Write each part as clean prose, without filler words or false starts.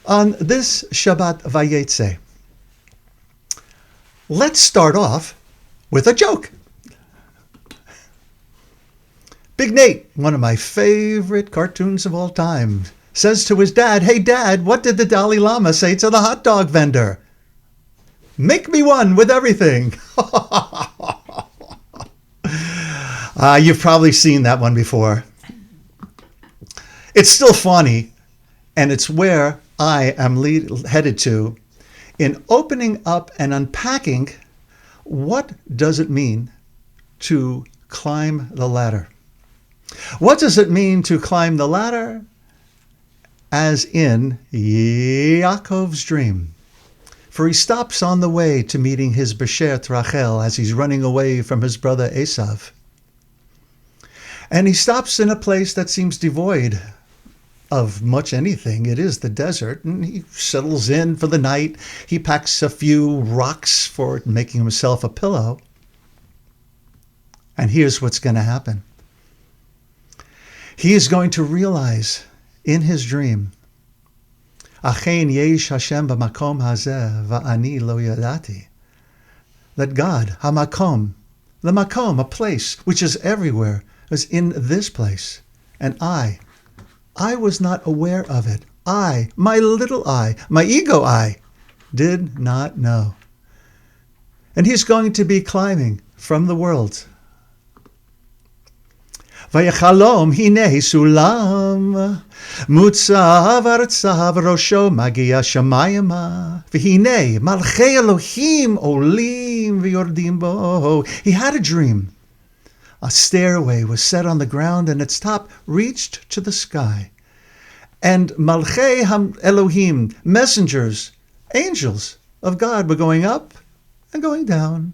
On this Shabbat VaYetze, let's start off with a joke. Big Nate, one of my favorite cartoons of all time, says to his dad, "Hey Dad, what did the Dalai Lama say to the hot dog vendor? Make me one with everything." You've probably seen that one before. It's still funny, and it's where I am headed to in opening up and unpacking what does it mean to climb the ladder. What does it mean to climb the ladder? As in Yaakov's dream. For he stops on the way to meeting his Beshert Rachel as he's running away from his brother Esav. And he stops in a place that seems devoid of much anything. It is the desert, and he settles in for the night. He packs a few rocks for making himself a pillow. And here's what's going to happen. He is going to realize in his dream, Achen yesh Hashem b'makom hazeh va'ani lo yadati, that God, hamakom, the makom, a place which is everywhere, is in this place, and I was not aware of it. My little I, my ego I, did not know. And he's going to be climbing from the world. Vayachalom hinei sulam mutzav artzav rosho magia shamayama v'hinei malchei Elohim olim v'yordim bo. He had a dream. A stairway was set on the ground, and its top reached to the sky. And Malchei Elohim, messengers, angels of God, were going up and going down.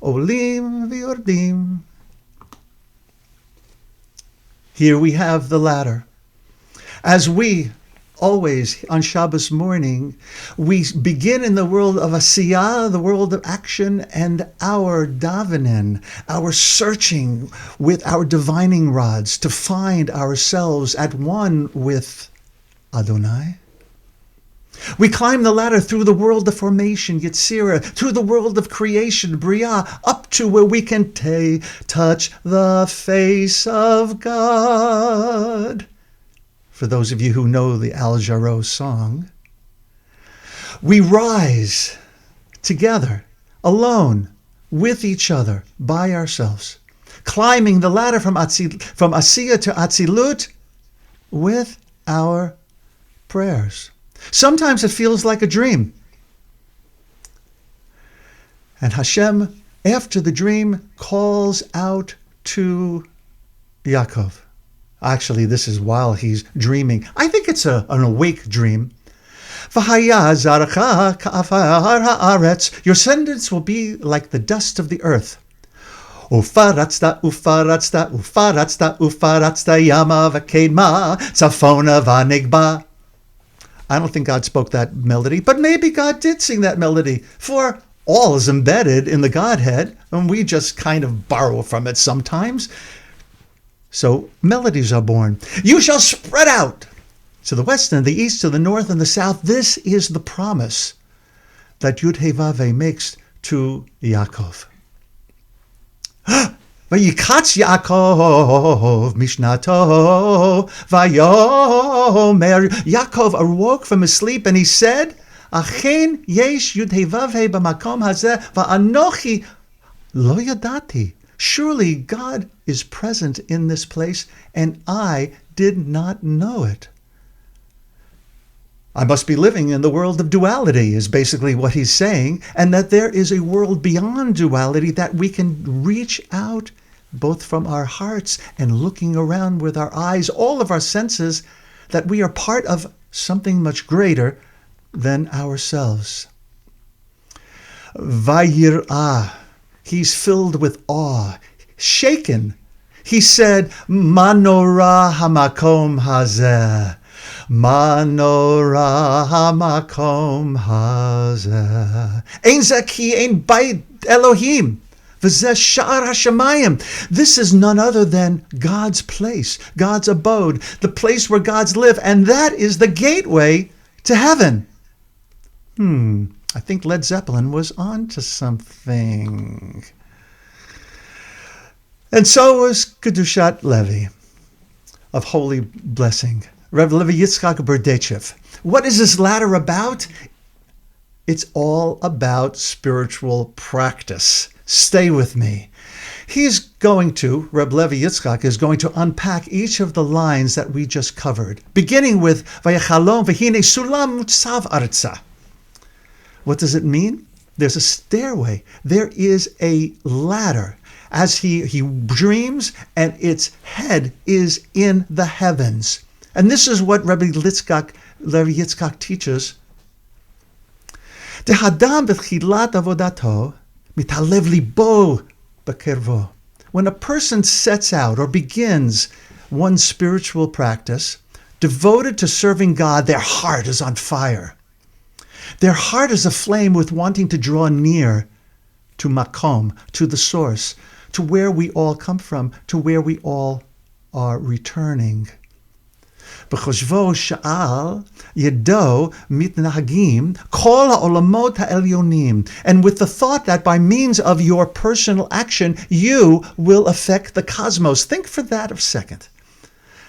Olim v'yordim. Here we have the ladder. As we always, on Shabbos morning, we begin in the world of Asiyah, the world of action, and our davening, our searching with our divining rods to find ourselves at one with Adonai. We climb the ladder through the world of formation, Yetzirah, through the world of creation, Bria, up to where we can touch the face of God. For those of you who know the Al Jarreau song, we rise together, alone, with each other, by ourselves, climbing the ladder from Asiyah to Atzilut with our prayers. Sometimes it feels like a dream. And Hashem, after the dream, calls out to Yaakov. Actually, this is while he's dreaming. I think it's an awake dream. Your descendants will be like the dust of the earth. Ufaratzta, ufaratzta, ufaratzta, ufaratzta, yama v'kedma, tzafona v'negba. I don't think God spoke that melody, but maybe God did sing that melody, for all is embedded in the Godhead, and we just kind of borrow from it sometimes. So melodies are born. You shall spread out to the west and the east, to the north and the south. This is the promise that Yud Heh Vav Heh makes to Yaakov. Vayikatz Yaakov mishnato vayomer. Yaakov awoke from his sleep and he said, Achen yesh Yud Heh Vav Heh b'makom hazeh va'anochi lo yadati. Surely God is present in this place, and I did not know it. I must be living in the world of duality, is basically what he's saying, and that there is a world beyond duality that we can reach out both from our hearts and looking around with our eyes, all of our senses, that we are part of something much greater than ourselves. Vayir'ah. He's filled with awe, shaken. He said, Manora hamakom hazeh. Manora hamakom hazeh. Ein zaki ein bait Elohim. V'zeh sha'ar hashamayim. This is none other than God's place, God's abode, the place where gods live. And that is the gateway to heaven. I think Led Zeppelin was on to something. And so was Kedushat Levi, of holy blessing. Rev Levi Yitzchak Berdichev. What is this ladder about? It's all about spiritual practice. Stay with me. Reb Levi Yitzchak is going to unpack each of the lines that we just covered, beginning with Vayechalom v'hine sulam mutzav arza. What does it mean? There's a stairway. There is a ladder. As he dreams, and its head is in the heavens. And this is what Levi Yitzchak teaches. Dehadam b'tchilat avodato mitalev libo b'kervo. When a person sets out or begins one spiritual practice, devoted to serving God, their heart is on fire. Their heart is aflame with wanting to draw near to Makom, to the source, to where we all come from, to where we all are returning. B'choshvo sha'al yedo mitnahagim kol ha'olamot ha'elyonim. And with the thought that by means of your personal action, you will affect the cosmos. Think for that a second.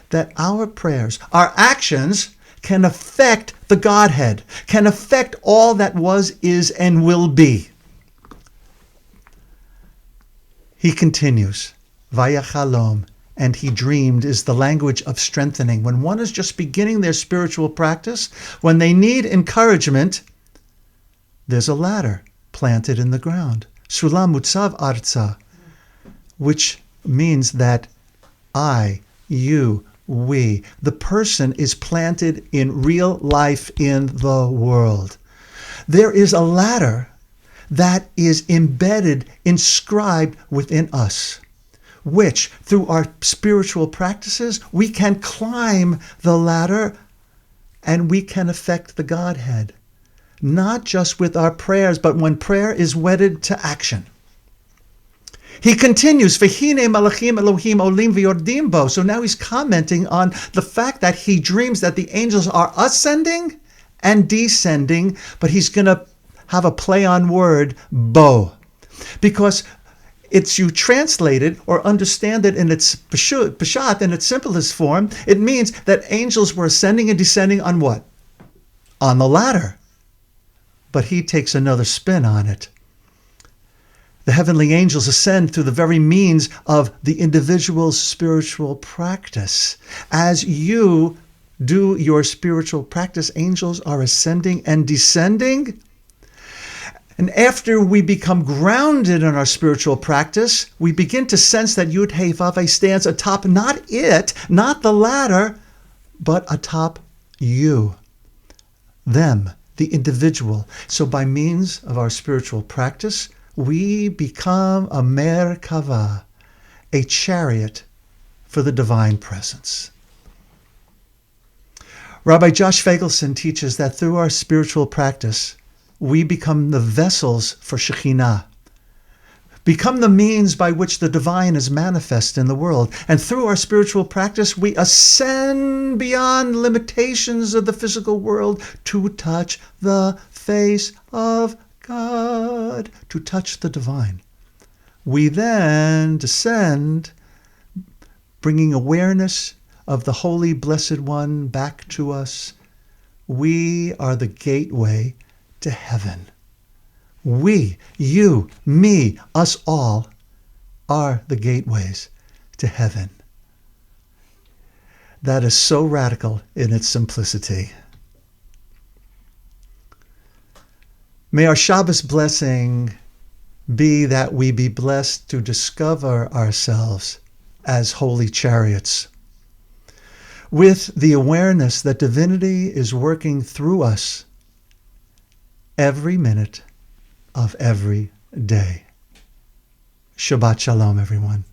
That our prayers, our actions, can affect the Godhead, can affect all that was, is, and will be. He continues, Vayachalom, and he dreamed is the language of strengthening. When one is just beginning their spiritual practice, when they need encouragement, there's a ladder planted in the ground. Sulam mutzav arza, which means that I, you, we, the person is planted in real life in the world. There is a ladder that is embedded, inscribed within us, which through our spiritual practices, we can climb the ladder and we can affect the Godhead. Not just with our prayers, but when prayer is wedded to action. He continues, V'hine malachim Elohim olim v'yordim bo. So now he's commenting on the fact that he dreams that the angels are ascending and descending, but he's going to have a play on word, bo. Because it's you translate it or understand it in its pashat, in its simplest form, it means that angels were ascending and descending on what? On the ladder. But he takes another spin on it. The heavenly angels ascend through the very means of the individual's spiritual practice. As you do your spiritual practice, angels are ascending and descending. And after we become grounded in our spiritual practice, we begin to sense that Yud Hey Vav Hey stands atop not it, not the ladder, but atop you, them, the individual. So by means of our spiritual practice, we become a Merkava, a chariot for the divine presence. Rabbi Josh Fagelson teaches that through our spiritual practice, we become the vessels for Shekhinah, become the means by which the divine is manifest in the world. And through our spiritual practice, we ascend beyond limitations of the physical world to touch the face of God, to touch the divine. We then descend, bringing awareness of the Holy Blessed One back to us. We are the gateway to heaven. We, you, me, us all, are the gateways to heaven. That is so radical in its simplicity. May our Shabbos blessing be that we be blessed to discover ourselves as holy chariots, with the awareness that divinity is working through us every minute of every day. Shabbat Shalom, everyone.